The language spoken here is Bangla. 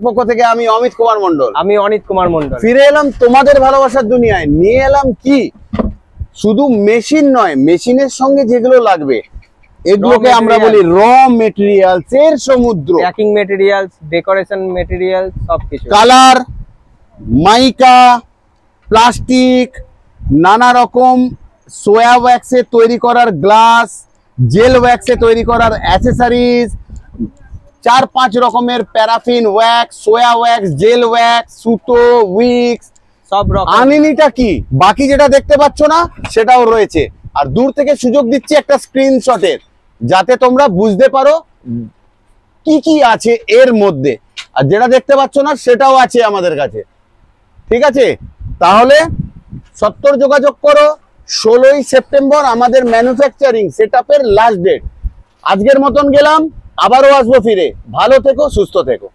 পক্ষ থেকে আমি অমিত কুমার মন্ডল। আমি অনিত কুমার মন্ডল। ফিরে এলাম তোমাদের ভালোবাসার দুনিয়ায়। নিয়ে এলাম কি, শুধু মেশিন নয়, মেশিনের সঙ্গে যেগুলো লাগবে এগুলোকে আমরা বলি র মেটেরিয়ালস এর সমুদ্র। প্যাকিং মেটেরিয়ালস, ডেকোরেশন মেটেরিয়ালস, সবকিছু। কালার, মাইকা, প্লাস্টিক, নানা রকম সোয়া ওয়্যাক্সে তৈরি করার গ্লাস, জেল ওয়্যাক্সে তৈরি করার অ্যাসেসরিজ, 4-5 রকমের প্যারাফিন ওয়্যাক্স, সোয়া ওয়্যাক্স, জেল ওয়্যাক্স, সুতো, উইক্স, সব রকম। আনিনিটা কি, বাকি যেটা দেখতে পাচ্ছ না সেটাও রয়েছে। আর দূর থেকে সুযোগ দিচ্ছি একটা স্ক্রিনশটের, যাতে তোমরা বুঝতে পারো কি কি আছে এর মধ্যে। আর যেটা দেখতে পাচ্ছ না সেটাও আছে আমাদের কাছে। ঠিক আছে, তাহলে 70 যোগাযোগ করো। 16ই সেপ্টেম্বর আমাদের ম্যানুফ্যাকচারিং সেটআপের লাস্ট ডেট। আজকের মতন গেলাম, আবারও আসবো ফিরে। ভালো থেকো, সুস্থ থেকো।